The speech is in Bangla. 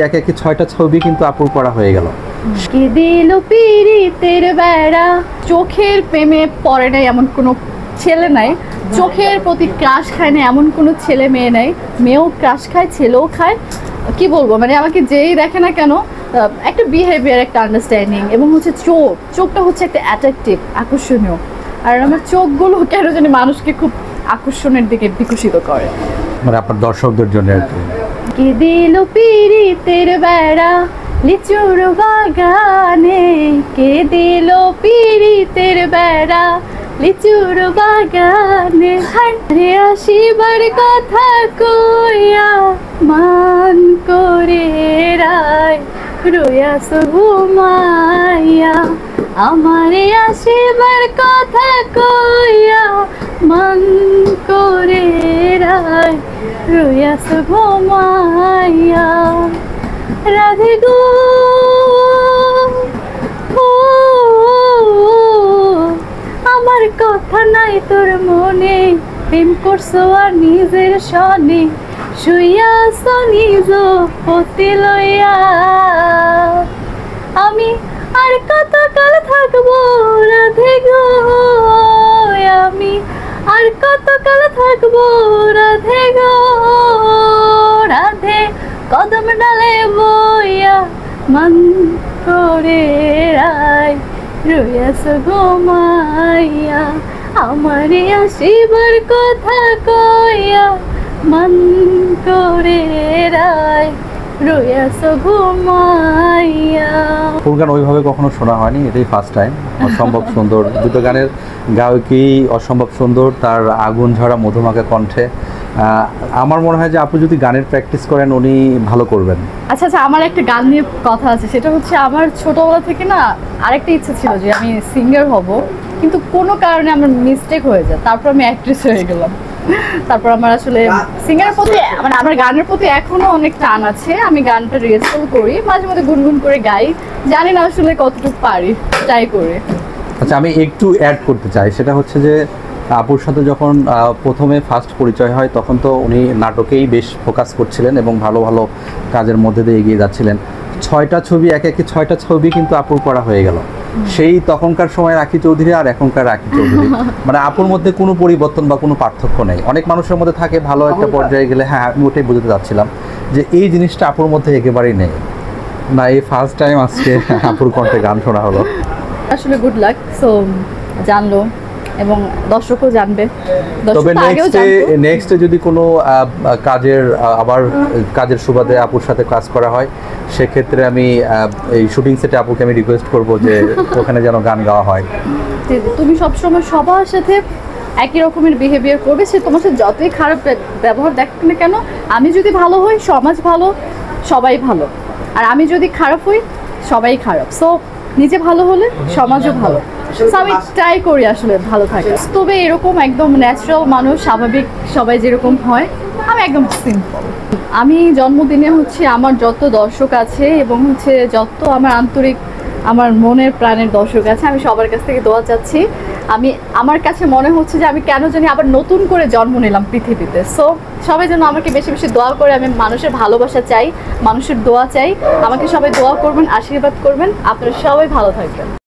একে একে ৬টা ছবি কিন্তু আপুর করা হয়ে গেল। কি দিল পিরিতের বেড়া, চোখের প্রেমে পড়ে নাই এমন কোনো ছেলে নাই, চোখের প্রতি ক্রাশ খায় না এমন কোনো ছেলে মেয়ে নাই। মেয়েও ক্রাশ খায়, ছেলেও খায়। কি বলবো, মানে আমাকে যেই দেখে না কেন একটা বিহেভিয়ার, একটা আন্ডারস্ট্যান্ডিং এবং হচ্ছে চোখটা হচ্ছে একটা অ্যাট্রাকটিভ, আকর্ষণীয়। আর আমার চোখগুলো কেন জানি মানুষকে খুব আকর্ষণের দিকে বিকশিত করে। মানে আপনার দর্শকদের জন্য আর কি। কি দিল পিরিতের বেড়া লিচুর বাগানে, কে দিল পিরিতের বেড়া লিচুর বাগানে। রে আসিবার কথা কইয়া মান করে রায় রয়াস ঘুমাইয়া, আমারে আসিবার কথা কইয়া মান করে রায় রয়াস ঘুমাইয়া। রাধে গো আমার কথা নাই তোর মনে, প্রেম করছো আর নিজের সনে, শুইয়া আসো নিজ পতি লইয়া। আমি আর কতকাল থাকবো রাধে গো, আমি আর কতকাল থাকবো রাধে গো। রাধে কদম ডালে বইয়া মান করে রায় রয়াস ঘুমাইয়া, আমারে আসিবার কথা কইয়া মান করে রায় রয়াস ঘুমাইয়া। কোন গান ওইভাবে কখনো শোনা হয়নি, এটাই ফার্স্ট টাইম। অসম্ভব সুন্দর দুটো গানের গায়কই অসম্ভব সুন্দর, তার আগুন ঝরা মধুমাখা কণ্ঠে। আমার মনে হয় যে আপনি যদি গানের প্র্যাকটিস করেন উনি ভালো করবেন। আচ্ছা আচ্ছা, আমার একটা গান নিয়ে কথা আছে, সেটা হচ্ছে আমার ছোটবেলা থেকে না আরেকটা ইচ্ছা ছিল যে আমি সিঙ্গার হব, কিন্তু কোনো কারণে আমার মিস্টেক হয়ে যায়, তারপর আমি অ্যাক্ট্রেস হয়ে গেলাম। তারপর আমার আসলে সিঙ্গারের প্রতি, মানে আমার গানের প্রতি এখনো অনেক টান আছে। আমি গানটা রিহার্সাল করি, মাঝে মাঝে গুনগুন করে গাই, জানি না আসলে কতটুকু পারি, ট্রাই করে। আচ্ছা, আমি একটু অ্যাড করতে চাই, সেটা হচ্ছে যে আপুর সাথে যখন প্রথমে ফার্স্ট পরিচয় হয় তখন তো উনি নাটকেই বেশ ফোকাস করছিলেন এবং ভালো ভালো কাজের মধ্যে দিয়ে এগিয়ে যাচ্ছিলেন। ৬টা ছবি, একে একে ৬টা ছবি কিন্তু আপুর করা হয়ে গেল। সেই তখনকার সময় রাখি চৌধুরী আর এখনকার রাখি চৌধুরী, মানে আপুর মধ্যে কোনো পরিবর্তন বা কোনো পার্থক্য নেই। অনেক মানুষের মধ্যে থাকে ভালো একটা পর্যায়ে গেলে, হ্যাঁ আমি ওটাই বুঝতে চাচ্ছিলাম যে এই জিনিসটা আপুর মধ্যে একেবারেই নেই। না, এই ফার্স্ট টাইম আজকে আপুর কণ্ঠে গান শোনা হলো। আসলে গুড লাক, সো জানলো এবং দর্শকও জানবে। তবে নেক্সটে যদি কোনো কাজের আবার কাজের সুবাদে আপুর সাথে কাজ করা হয়, সেক্ষেত্রে আমি এই শুটিং সেটে আপুকে আমি রিকোয়েস্ট করব যে ওখানে যেন গান গাওয়া হয়। তুমি সবসময় সবার সাথে একই রকমের বিহেভিয়ার করবে, সে তোমার সাথে যতই খারাপ ব্যবহার দেখবে না কেন, আমি যদি ভালো হই সমাজ ভালো, সবাই ভালো। আর আমি যদি খারাপ হই সবাই খারাপ। সো নিজে ভালো হলে সমাজও ভালো। আমি ট্রাই করি আসলে ভালো থাকে। তবে এরকম একদম ন্যাচারাল মানুষ, স্বাভাবিক সবাই যেরকম হয়, আমি একদম সিম্পল। আমি জন্মদিনে হচ্ছে আমার যত দর্শক আছে এবং হচ্ছে যত আমার আন্তরিক, আমার মনের প্রাণের দর্শক আছে, আমি সবার কাছ থেকে দোয়া চাচ্ছি। আমার কাছে মনে হচ্ছে যে আমি কেন জানি আবার নতুন করে জন্ম নিলাম পৃথিবীতে। সো সবাই যেন আমাকে বেশি বেশি দোয়া করে, আমি মানুষের ভালোবাসা চাই, মানুষের দোয়া চাই। আমাকে সবাই দোয়া করবেন, আশীর্বাদ করবেন। আপনারা সবাই ভালো থাকবেন।